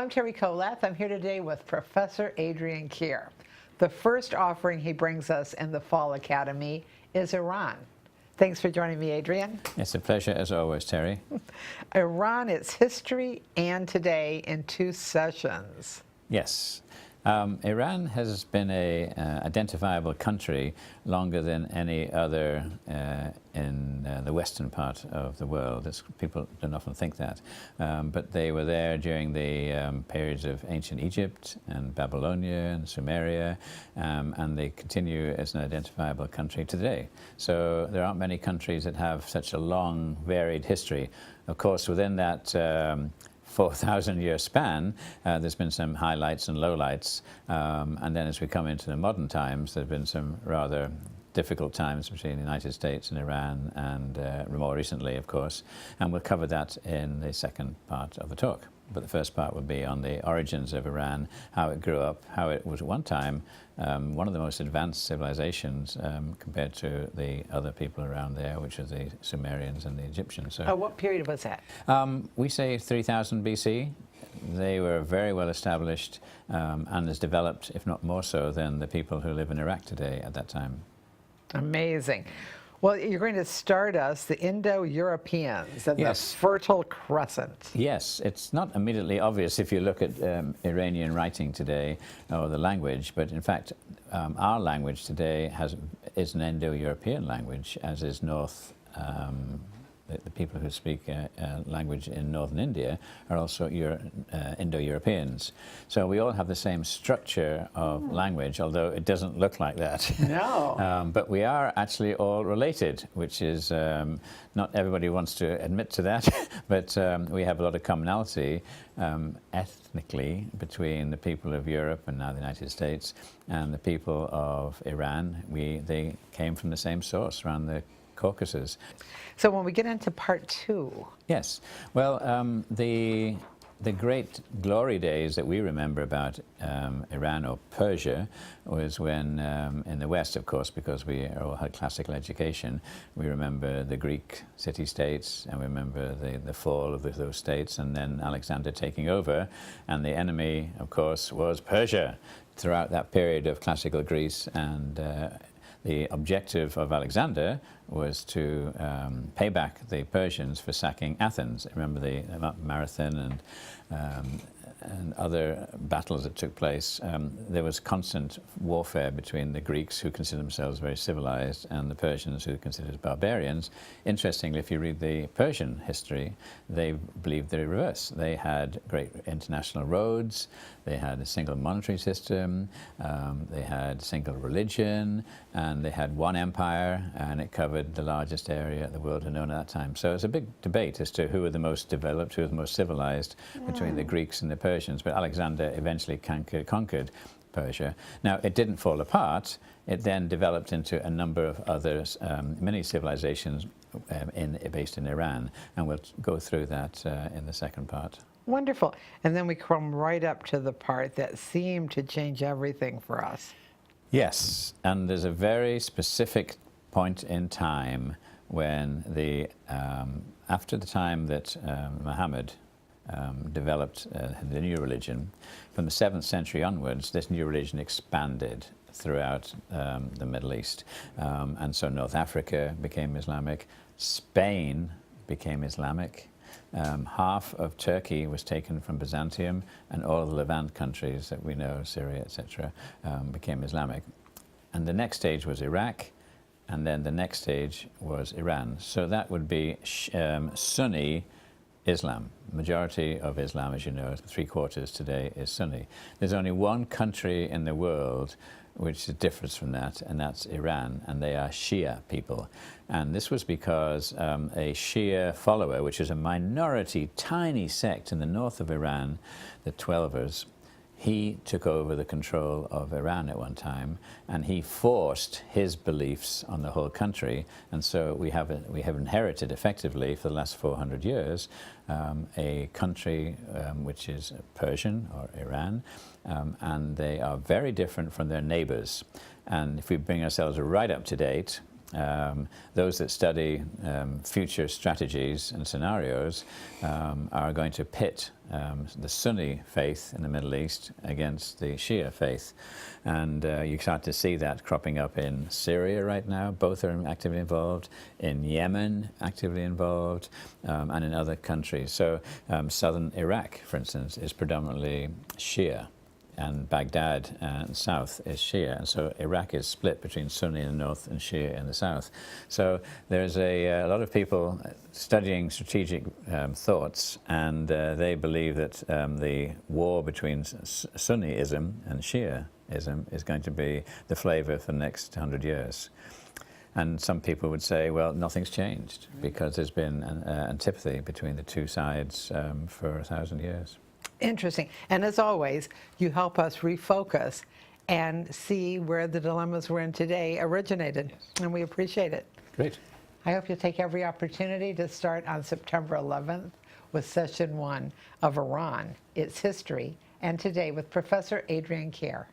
I'm Terry Kolath. I'm here today with Professor Adrian Keir. The first offering he brings us in the Fall Academy is Iran. Thanks for joining me, Adrian. It's a pleasure as always, Terry. Iran, its history and today in 2 sessions. Yes. Iran has been a identifiable country longer than any other in the western part of the world. People don't often think that. But they were there during the periods of ancient Egypt and Babylonia and Sumeria, and they continue as an identifiable country today. So there aren't many countries that have such a long, varied history. Of course, within that 4,000-year span, there's been some highlights and lowlights, and then as we come into the modern times, there have been some rather difficult times between the United States and Iran, and more recently, of course, and we'll cover that in the second part of the talk. But the first part will be on the origins of Iran, how it grew up, how it was at one time one of the most advanced civilizations compared to the other people around there, which are the Sumerians and the Egyptians. So, what period was that? We say 3000 BC. They were very well established and as developed, if not more so, than the people who live in Iraq today at that time. Amazing. Well, you're going to start us, the Indo-Europeans, and Yes. the Fertile Crescent. Yes, it's not immediately obvious if you look at Iranian writing today or the language, but in fact our language today is an Indo-European language, as is the people who speak language in northern India are also Indo-Europeans. So we all have the same structure of language, although it doesn't look like that. No. But we are actually all related, which is not everybody wants to admit to that, but we have a lot of commonality ethnically between the people of Europe and now the United States and the people of Iran. They came from the same source around the Caucasus. So when we get into part 2. Yes. Well, the great glory days that we remember about Iran or Persia was when, in the West, of course, because we all had classical education, we remember the Greek city-states, and we remember the fall of those states, and then Alexander taking over, and the enemy, of course, was Persia throughout that period of classical Greece. And the objective of Alexander was to pay back the Persians for sacking Athens. Remember the Marathon and other battles that took place. There was constant warfare between the Greeks, who considered themselves very civilized, and the Persians, who were considered barbarians. Interestingly, if you read the Persian history, they believed the reverse. They had great international roads, they had a single monetary system, they had single religion, and they had one empire, and it covered the largest area the world had known at that time. So it's a big debate as to who were the most developed, who were the most civilized between the Greeks and the Persians. But Alexander eventually conquered Persia. Now, it didn't fall apart. It then developed into a number of other mini civilizations based in Iran, and we'll go through that in the second part. Wonderful. And then we come right up to the part that seemed to change everything for us. Yes, and there's a very specific point in time when after the time that Muhammad developed the new religion, from the 7th century onwards, this new religion expanded throughout the Middle East. And so North Africa became Islamic, Spain became Islamic, half of Turkey was taken from Byzantium, and all of the Levant countries that we know, Syria, etc., became Islamic. And the next stage was Iraq, and then the next stage was Iran. So that would be Sunni Islam. Majority of Islam, as you know, 3/4 today is Sunni. There's only one country in the world which differs from that, and that's Iran, and they are Shia people. And this was because a Shia follower, which is a minority, tiny sect in the north of Iran, the Twelvers, he took over the control of Iran at one time, and he forced his beliefs on the whole country. And so we have inherited effectively for the last 400 years a country which is Persian or Iran, and they are very different from their neighbors. And if we bring ourselves right up to date, those that study future strategies and scenarios are going to pit the Sunni faith in the Middle East against the Shia faith. And you start to see that cropping up in Syria right now. Both are actively involved. In Yemen, actively involved, and in other countries. So southern Iraq, for instance, is predominantly Shia, and Baghdad and south is Shia. And so Iraq is split between Sunni in the north and Shia in the south. So there's a lot of people studying strategic thoughts, and they believe that the war between Sunniism and Shiaism is going to be the flavor for the next 100 years. And some people would say, well, nothing's changed because there's been an antipathy between the two sides for 1,000 years. Interesting. And as always, you help us refocus and see where the dilemmas we're in today originated. Yes. And we appreciate it. Great. I hope you take every opportunity to start on September 11th with Session 1 of Iran, Its History, and Today with Professor Adrian Keir.